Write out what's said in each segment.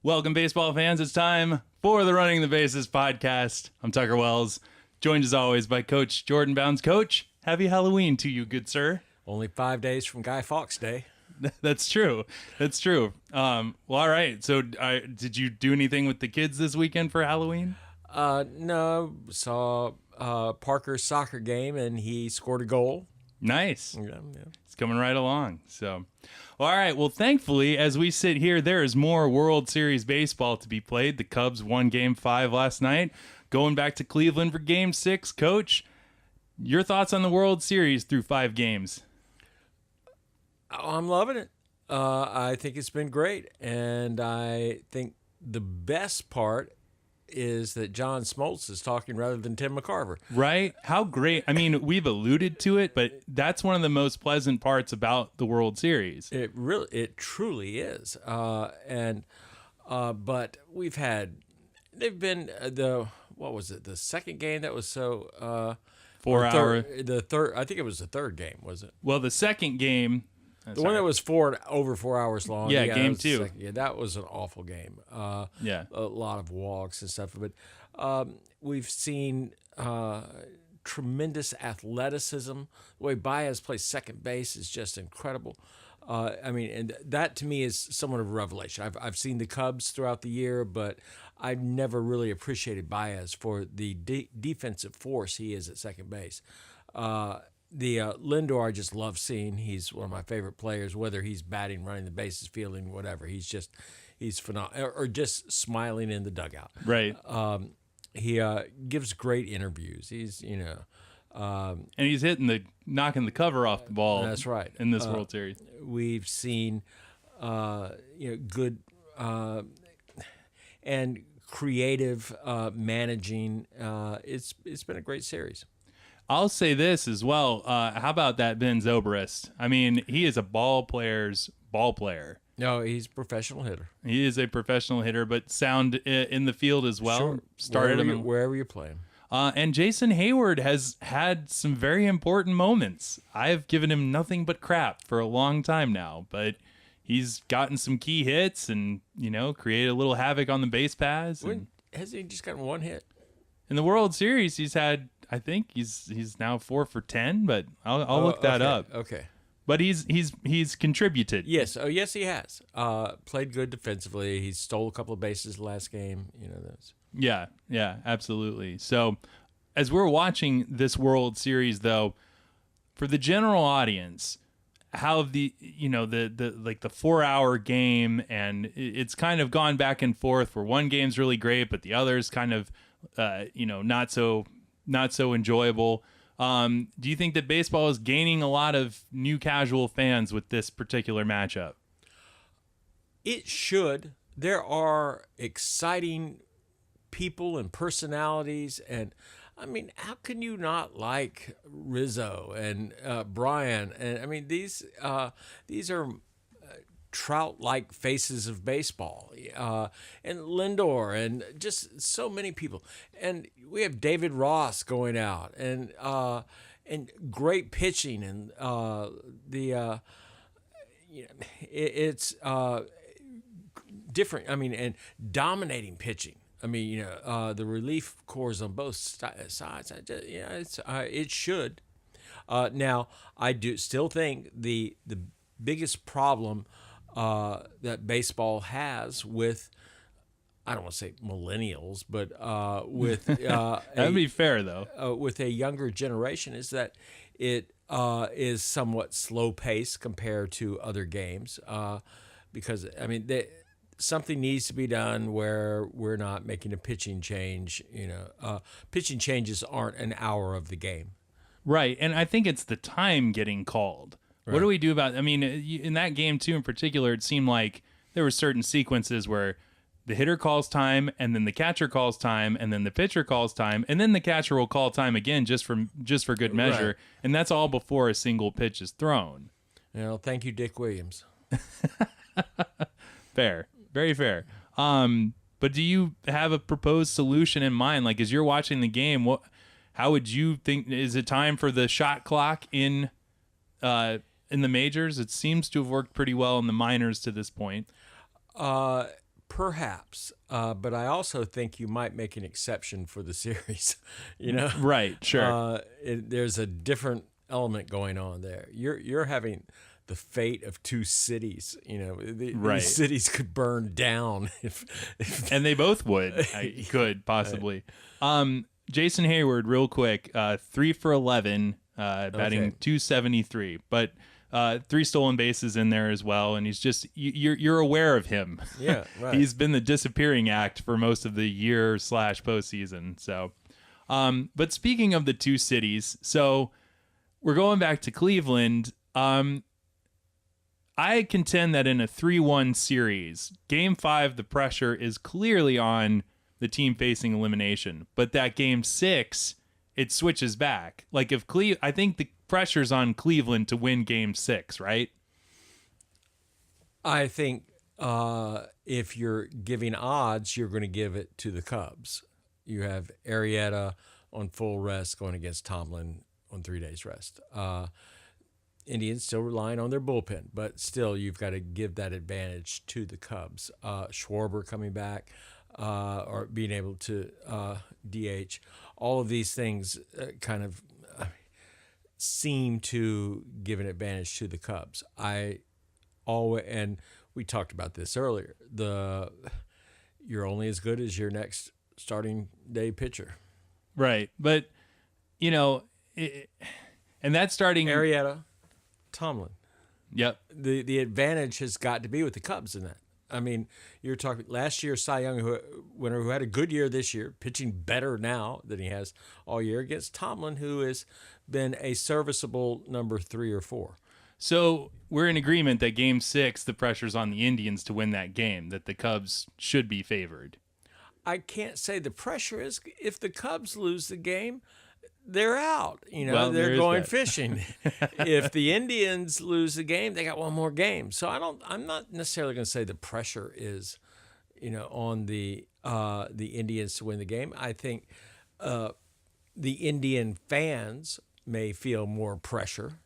Welcome, baseball fans. It's time for the Running the Bases podcast. I'm Tucker Wells, joined as always by Coach Jordan Bounds. Coach, happy Halloween to you, good sir. Only 5 days from Guy Fawkes Day. That's true. That's true. Well, all right. So did you do anything with the kids this weekend for Halloween? No, saw Parker's soccer game, and he scored a goal. Nice. Yeah. It's coming right along. So, all right. Well, thankfully, as we sit here, there is more World Series baseball to be played. The Cubs won Game 5 last night, going back to Cleveland for Game 6. Coach, your thoughts on the World Series through 5 games? Oh, I'm loving it. I think it's been great, and I think the best part is that John Smoltz is talking rather than Tim McCarver. Right? How great. I mean, we've alluded to it, but that's one of the most pleasant parts about the World Series. It truly is. But they've been what was it? The second game that was so 4 hour. The third, I think it was the third game, was it? Well, the second game. The one that was over 4 hours long. Yeah, game 2. Yeah, that was an awful game. Yeah. A lot of walks and stuff. But we've seen tremendous athleticism. The way Baez plays second base is just incredible. And that to me is somewhat of a revelation. I've seen the Cubs throughout the year, but I've never really appreciated Baez for the defensive force he is at second base. The Lindor I just love seeing. He's one of my favorite players, whether he's batting, running the bases, fielding, whatever. He's phenomenal, or just smiling in the dugout. Right. He gives great interviews. He's, and he's knocking the cover off the ball. That's right. In this World Series. We've seen, good and creative managing. It's been a great series. I'll say this as well. How about that Ben Zobrist? I mean, he is a ball player's ball player. No, he's a professional hitter. He is a professional hitter, but sound in the field as well. Sure. Started wherever you're playing. And Jason Hayward has had some very important moments. I've given him nothing but crap for a long time now, but he's gotten some key hits and, created a little havoc on the base paths. Has he just gotten one hit? In the World Series, he's had, I think he's now 4 for 10, but I'll look that up. Okay. But he's contributed. Yes. Oh, yes, he has. Played good defensively. He stole a couple of bases last game. Those. Yeah, absolutely. So, as we're watching this World Series, though, for the general audience, how the 4-hour game, and it's kind of gone back and forth. Where one game's really great, but the other's kind of not so enjoyable. Do you think that baseball is gaining a lot of new casual fans with this particular matchup? It should. There are exciting people and personalities, and I mean, how can you not like Rizzo and Brian? And I mean, these are Trout-like faces of baseball, and Lindor, and just so many people. And we have David Ross going out, and great pitching, and it's different. I mean, and dominating pitching. I mean, the relief corps on both sides. It should. Now, I do still think the biggest problem that baseball has with, I don't want to say millennials, but with that'd be fair though. With a younger generation is that it is somewhat slow paced compared to other games, because I mean something needs to be done where we're not making a pitching change. Pitching changes aren't an hour of the game. Right, and I think it's the time getting called. Right. What do we do about? I mean, in that game too, in particular, it seemed like there were certain sequences where the hitter calls time, and then the catcher calls time, and then the pitcher calls time, and then the catcher will call time again just for good measure, right. And that's all before a single pitch is thrown. Thank you, Dick Williams. Fair, very fair. But do you have a proposed solution in mind? Like, as you're watching the game, how would you think? Is it time for the shot clock in the majors? It seems to have worked pretty well in the minors to this point. Perhaps, but I also think you might make an exception for the series. Right, sure. There's a different element going on there. You're having the fate of two cities. Right. These cities could burn down if And they both would. Could possibly. Jason Hayward, real quick, 3 for 11, batting .273, but 3 stolen bases in there as well, and he's just you're aware of him. Yeah, right. He's been the disappearing act for most of the year / postseason. So, but speaking of the two cities, so we're going back to Cleveland. I contend that in a 3-1 series, Game 5, the pressure is clearly on the team facing elimination, but that Game 6, it switches back. Like if I think the pressure's on Cleveland to win Game 6, right? I think if you're giving odds, you're going to give it to the Cubs. You have Arrieta on full rest going against Tomlin on 3 days rest. Indians still relying on their bullpen, but still you've got to give that advantage to the Cubs. Schwarber coming back or being able to DH. All of these things kind of seem to give an advantage to the Cubs. And we talked about this earlier. You're only as good as your next starting day pitcher. Right. But, and that's starting Arrieta, Tomlin. Yep. The advantage has got to be with the Cubs in that. I mean, you're talking last year, Cy Young winner who had a good year this year, pitching better now than he has all year against Tomlin, who has been a serviceable number 3 or 4. So we're in agreement that Game 6, the pressure's on the Indians to win that game, that the Cubs should be favored. I can't say the pressure is. If the Cubs lose the game, they're out. They're going fishing. If the Indians lose the game, they got one more game. So I'm not necessarily going to say the pressure is, on the Indians to win the game. I think the Indian fans may feel more pressure,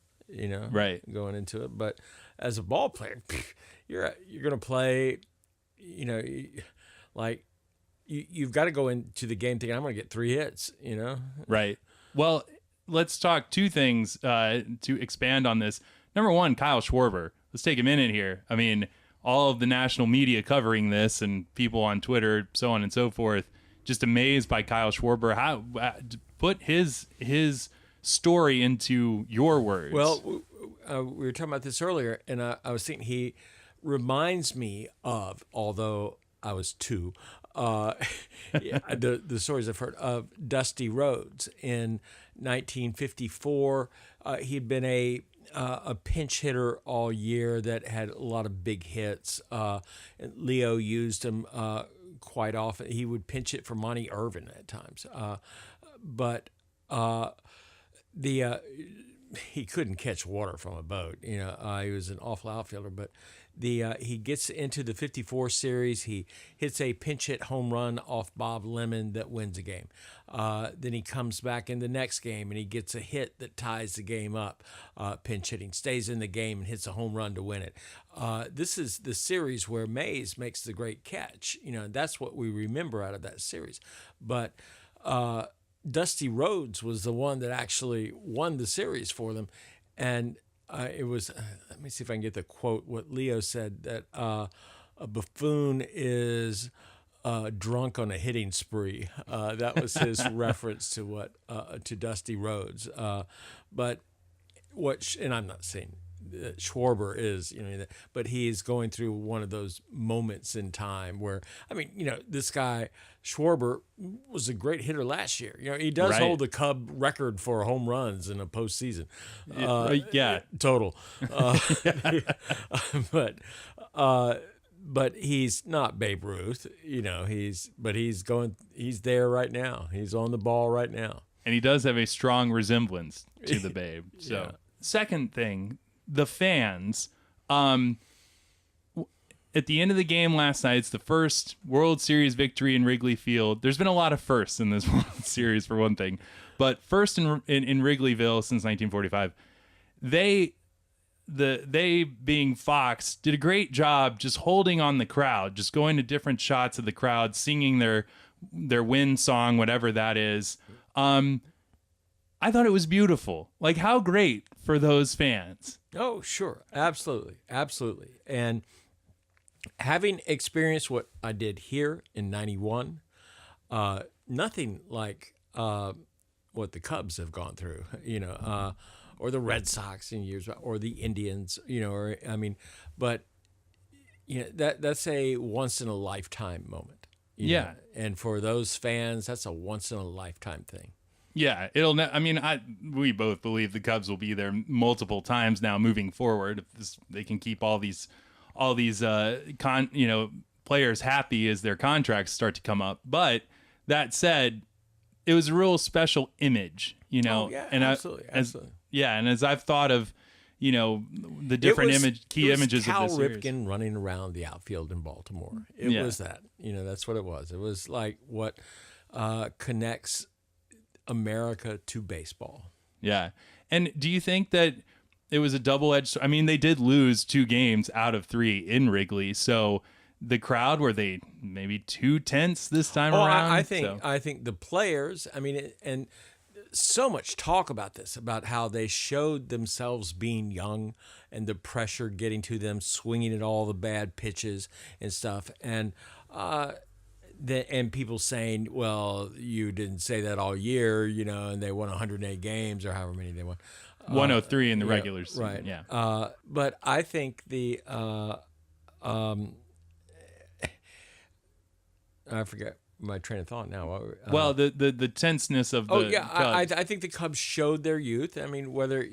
right, going into it. But as a ball player, you're going to play, like you've got to go into the game thinking I'm going to get 3 hits. Right. Well, let's talk 2 things to expand on this. Number 1, Kyle Schwarber. Let's take a minute here. I mean, all of the national media covering this and people on Twitter, so on and so forth, just amazed by Kyle Schwarber. How put his story into your words? Well, we were talking about this earlier, and I was thinking he reminds me of, although I was 2, the stories I've heard of Dusty Rhodes in 1954. He'd been a pinch hitter all year that had a lot of big hits. And Leo used him quite often. He would pinch it for Monty Irvin at times, but he couldn't catch water from a boat. He was an awful outfielder, but he gets into the 54 series. He hits a pinch hit home run off Bob Lemon that wins a game. Then he comes back in the next game and he gets a hit that ties the game up. Pinch hitting, stays in the game and hits a home run to win it. This is the series where Mays makes the great catch. That's what we remember out of that series. But Dusty Rhodes was the one that actually won the series for them, and it was. Let me see if I can get the quote. What Leo said, that a buffoon is drunk on a hitting spree. That was his reference to to Dusty Rhodes. But and I'm not saying that Schwarber is, but he's going through one of those moments in time where, this guy Schwarber was a great hitter last year. He does hold the Cub record for home runs in a postseason. Total. But he's not Babe Ruth. He's there right now. He's on the ball right now. And he does have a strong resemblance to the Babe. So, yeah. Second thing, the fans. At the end of the game last night, it's the first World Series victory in Wrigley Field. There's been a lot of firsts in this World Series, for one thing. But first in Wrigleyville since 1945. they being Fox did a great job just holding on the crowd, just going to different shots of the crowd, singing their win song, whatever that is. I thought it was beautiful. Like, how great for those fans. Oh, sure. Absolutely. Absolutely. And having experienced what I did here in 91, nothing like what the Cubs have gone through, or the Red Sox in years, or the Indians, but that's a once in a lifetime moment. Yeah. And for those fans, that's a once in a lifetime thing. Yeah, we both believe the Cubs will be there multiple times now moving forward. If they can keep all these players happy as their contracts start to come up. But that said, it was a real special image, Oh, yeah, and absolutely. and as I've thought of, the different key images Cal of this series. Ripken running around the outfield in Baltimore. It was that. That's what it was. It was like what connects America to baseball. Yeah. And do you think that it was a double-edged? I mean, they did lose 2 games out of 3 in Wrigley, so the crowd, were they maybe too tense this time around? I think the players. I mean, and so much talk about this, about how they showed themselves being young and the pressure getting to them, swinging at all the bad pitches and stuff, and people saying, well, you didn't say that all year, and they won 108 games or however many they won. 103 in the regular season. Right. Yeah. But I think I forget my train of thought now. Well, the tenseness of the Cubs. I think the Cubs showed their youth. I mean, whether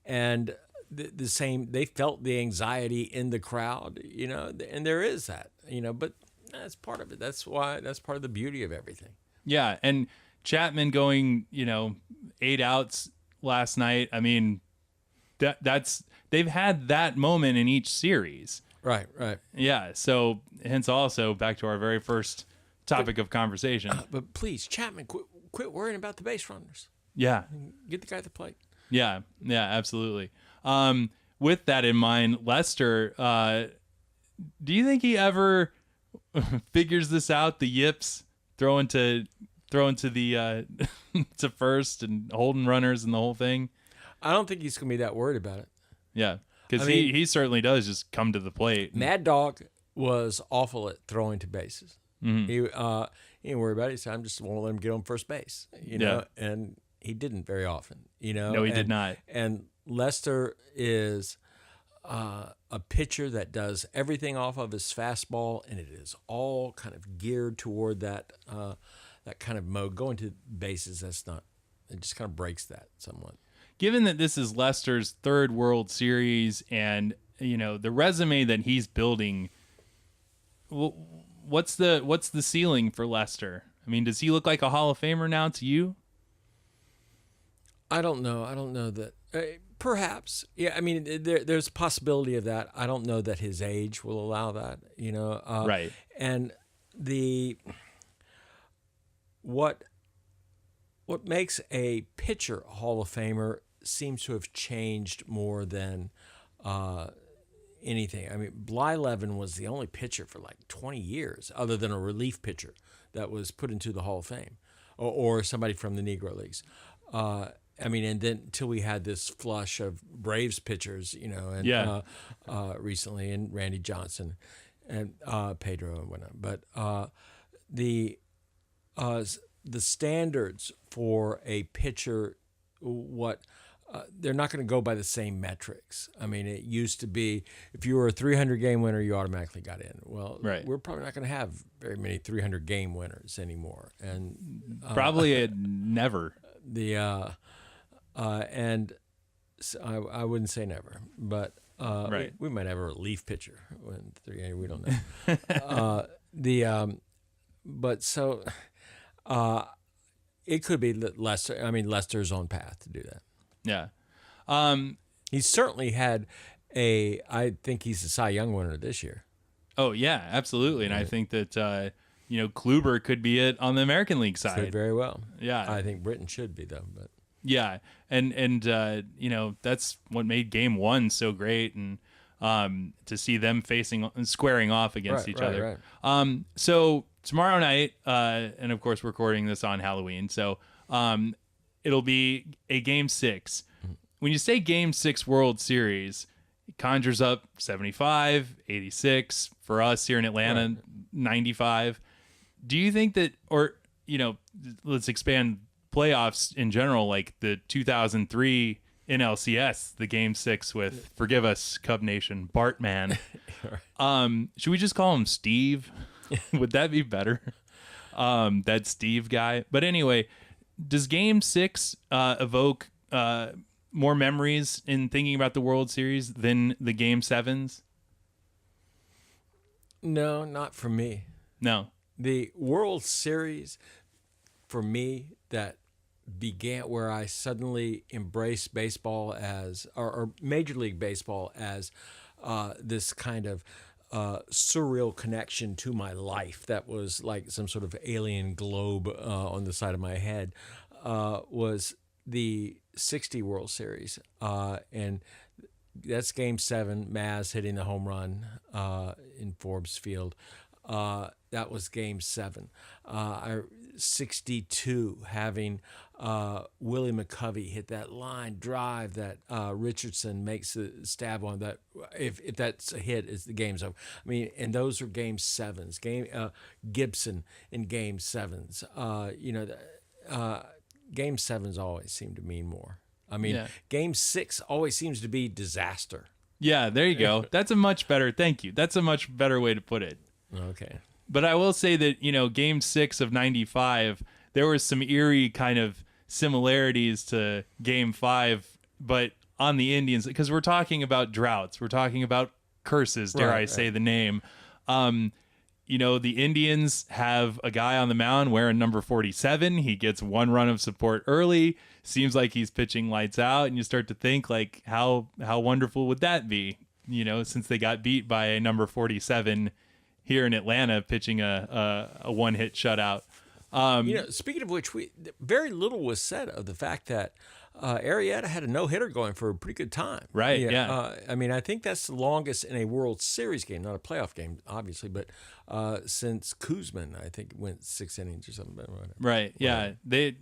and the same, they felt the anxiety in the crowd, and there is that, but that's part of it. That's part of the beauty of everything. Yeah, and Chapman going, 8 outs last night. I mean, that's they've had that moment in each series. Right. Yeah, so hence also back to our very first topic of conversation. But please, Chapman, quit worrying about the base runners. Yeah. Get the guy at the plate. Yeah, absolutely. With that in mind, Lester, do you think he ever figures this out? The yips throwing to the to first and holding runners and the whole thing. I don't think he's gonna be that worried about it. Yeah, because he certainly does just come to the plate. Mad Dog was awful at throwing to bases. Mm-hmm. He didn't worry about it. He said, "I'm just want to let him get on first base," and he didn't very often. No, he did not. And Lester is a pitcher that does everything off of his fastball, and it is all kind of geared toward that kind of mode. Going to bases, it just kind of breaks that somewhat. Given that this is Lester's 3rd World Series and, the resume that he's building, what's the ceiling for Lester? I mean, does he look like a Hall of Famer now to you? I don't know. I don't know that. Perhaps. Yeah, I mean, there's a possibility of that. I don't know that his age will allow that, Right. And what makes a pitcher a Hall of Famer seems to have changed more than anything. I mean, Blyleven was the only pitcher for like 20 years, other than a relief pitcher, that was put into the Hall of Fame, or somebody from the Negro Leagues. And then until we had this flush of Braves pitchers, recently, and Randy Johnson and Pedro and whatnot. But the standards for a pitcher, they're not going to go by the same metrics. I mean, it used to be if you were a 300 game winner, you automatically got in. Well, right. We're probably not going to have very many 300 game winners anymore, and probably never. And so I wouldn't say never, but right. we might have a relief pitcher when 300. We don't know. It could be Lester. I mean, Lester's on path to do that. Yeah. He certainly had I think he's a Cy Young winner this year. Oh yeah, absolutely. And I think that Kluber could be it on the American League side. Could very well. Yeah. I think Britton should be though, but Yeah, and you know, that's what made Game 1 so great, and to see them facing and squaring off against each other. Right. So tomorrow night, and of course, we're recording this on Halloween, so it'll be a Game 6. When you say Game 6 World Series, it conjures up 75, 86 for us here in Atlanta, Right. 95. Do you think that, or you know, let's expand playoffs in general, like the 2003 NLCS, the Game 6 with, forgive us, Cub Nation, Bartman. Should we just call him Steve? Would that be better? That Steve guy. But anyway, does Game 6 evoke more memories in thinking about the World Series than the Game 7s? No, not for me. No. The World Series, for me, that began where I suddenly embraced baseball as, or Major League Baseball as this kind of surreal connection to my life that was like some sort of alien globe on the side of my head, was the '60 World Series. And that's Game 7, Maz hitting the home run in Forbes Field. That was Game 7. 62, having Willie McCovey hit that line drive that Richardson makes a stab on. That if that's a hit, is the game's over. I mean, and those are Game 7s. Gibson in Game 7s. Game 7s always seem to mean more. I mean, Yeah. Game 6 always seems to be disaster. Yeah, there you go. That's a much better, thank you. That's a much better way to put it. Okay. But I will say that, you know, Game 6 of 95, there was some eerie kind of similarities to Game 5, but on the Indians, because we're talking about droughts. We're talking about curses, dare I say the name. You know, the Indians have a guy on the mound wearing number 47. He gets one run of support early. Seems like he's pitching lights out, and you start to think, like, how wonderful would that be? You know, since they got beat by a number 47 here in Atlanta, pitching a one-hit shutout. Speaking of which, very little was said of the fact that Arrieta had a no-hitter going for a pretty good time. Right, yeah. I mean, I think that's the longest in a World Series game, not a playoff game, obviously, but since Kuzman, I think, went 6 innings or something. Right, yeah. They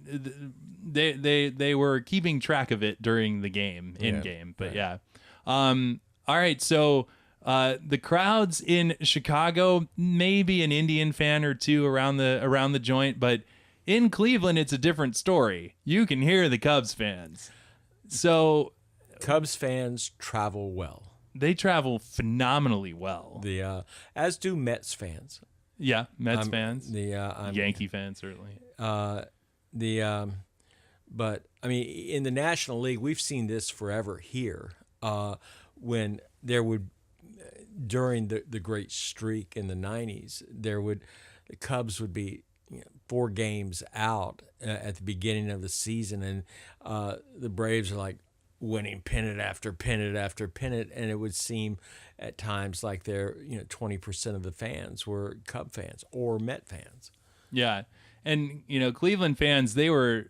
were keeping track of it during the game, in-game, but yeah. All right, so the crowds in Chicago, maybe an Indian fan or two around the joint, but in Cleveland, it's a different story. You can hear the Cubs fans. So Cubs fans travel well. They travel phenomenally well. As do Mets fans. Yeah, Mets fans. I'm Yankee fans, certainly. But I mean, in the National League, we've seen this forever here. When there would, during the great streak in the '90s, the Cubs would be 4 games out at the beginning of the season, and the Braves are like winning pennant after pennant after pennant, and it would seem at times like 20% of the fans were Cub fans or Met fans. Yeah, and Cleveland fans, they were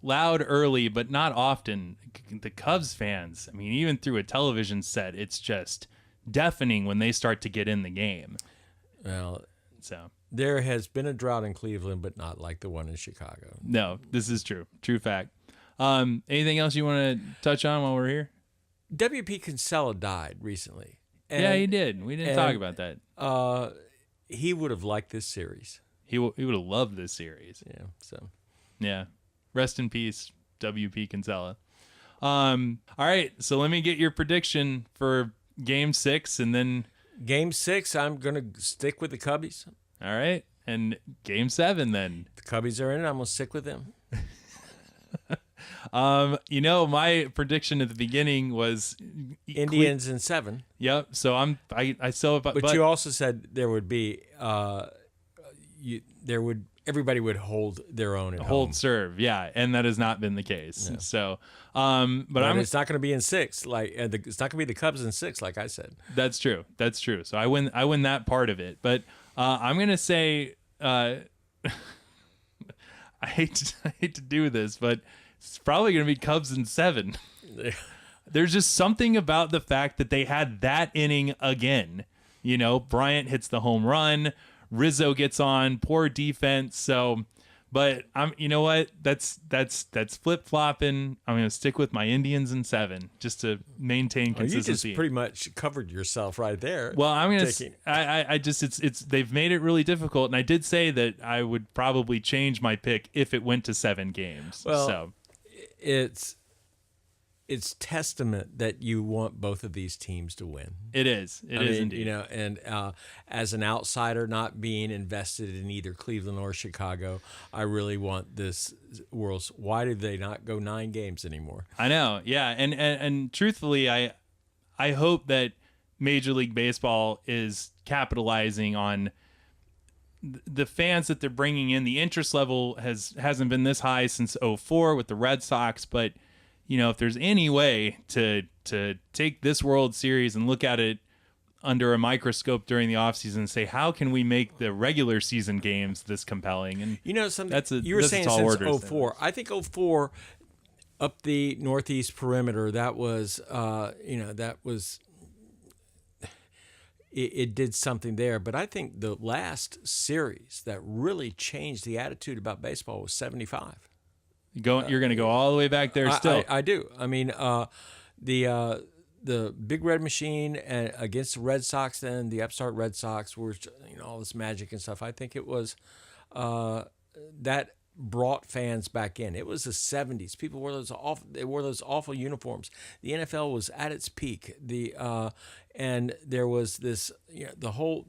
loud early, but not often. The Cubs fans, I mean, even through a television set, it's just deafening when they start to get in the game. Well, so there has been a drought in Cleveland, but not like the one in Chicago. No, this is true fact. Anything else you want to touch on while we're here? W.P. Kinsella died recently. Yeah, he did. We didn't talk about that. He would have liked this series. He would have loved this series. Yeah. So. Yeah. Rest in peace, W.P. Kinsella. All right. So let me get your prediction for Game 6, and then Game 6, I'm gonna stick with the Cubbies. All right. And Game 7 then. The Cubbies are in it. I'm gonna stick with them. My prediction at the begining was Indians in 7. Yep. So I still. But you also said there would be everybody would hold their own at home. Hold serve, yeah, and that has not been the case. No. So, but it's not going to be in 6. Like it's not going to be the Cubs in 6, like I said. That's true. So I win that part of it. But I'm going to say, I hate to do this, but It's probably going to be Cubs in 7. There's just something about the fact that they had that inning again. You know, Bryant hits the home run, Rizzo gets on, poor defense. So, but you know what? That's flip flopping. I'm going to stick with my Indians in 7 just to maintain consistency. You just pretty much covered yourself right there. Well, I'm going to. I just it's they've made it really difficult, and I did say that I would probably change my pick if it went to 7 games. Well, so it's testament that you want both of these teams to win. It is. It is indeed. You know, and as an outsider, not being invested in either Cleveland or Chicago, I really want this World's. Why did they not go 9 games anymore? I know. Yeah, and truthfully, I hope that Major League Baseball is capitalizing on the fans that they're bringing in. The interest level hasn't been this high since 2004 with the Red Sox, but you know, if there's any way to take this World Series and look at it under a microscope during the offseason and say, how can we make the regular season games this compelling? And you know, something you were saying since 2004. I think 2004 up the northeast perimeter, that was, it did something there. But I think the last series that really changed the attitude about baseball was 75. You're going to go all the way back there still. I do. I mean, the Big Red Machine against the Red Sox, then the upstart Red Sox were, you know, all this magic and stuff. I think it was that brought fans back in. It was the 70s. People wore those awful uniforms. The NFL was at its peak. And there was this, you know,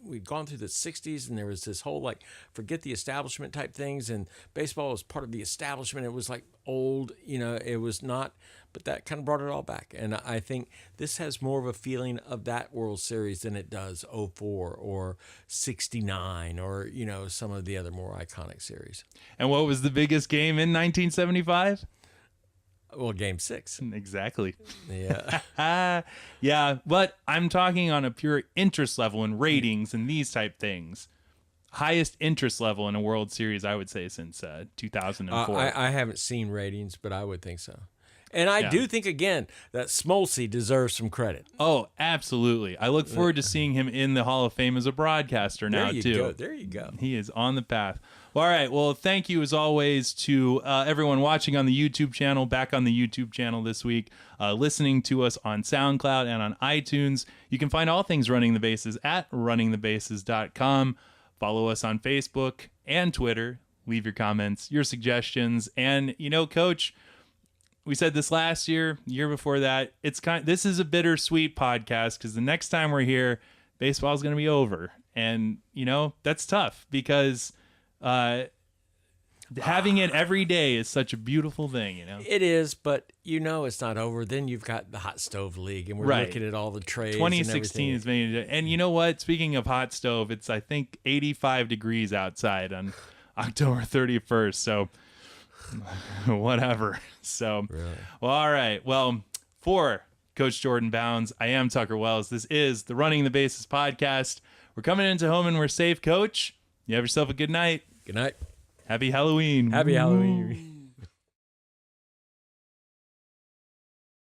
we'd gone through the 60s, and there was this whole, like, forget the establishment type things, and baseball was part of the establishment. It was, like, old, you know, it was not, but that kind of brought it all back. And I think this has more of a feeling of that World Series than it does 04 or 69 or, you know, some of the other more iconic series. And what was the biggest game in 1975? Well, Game 6. Exactly. Yeah. Yeah, but I'm talking on a pure interest level and ratings and these type things. Highest interest level in a World Series, I would say, since 2004. I haven't seen ratings, but I would think so. And I do think, again, that Smoltz deserves some credit. Oh, absolutely. I look forward to seeing him in the Hall of Fame as a broadcaster now, too. There you go. He is on the path. Well, all right. Well, thank you, as always, to everyone watching on the YouTube channel, back on the YouTube channel this week, listening to us on SoundCloud and on iTunes. You can find all things Running the Bases at runningthebases.com. Follow us on Facebook and Twitter. Leave your comments, your suggestions. And, you know, Coach, we said this last year, year before that. This is a bittersweet podcast because the next time we're here, baseball is going to be over. And, you know, that's tough because having it every day is such a beautiful thing, you know? It is, but you know it's not over. Then you've got the Hot Stove League, and we're looking at all the trades. 2016 is made. And you know what? Speaking of hot stove, it's, I think, 85 degrees outside on October 31st. So whatever. So, really? Well, all right. Well, for Coach Jordan Bounds, I am Tucker Wells. This is the Running the Bases podcast. We're coming into home and we're safe, Coach. You have yourself a good night. Good night. Happy Halloween. Happy Halloween.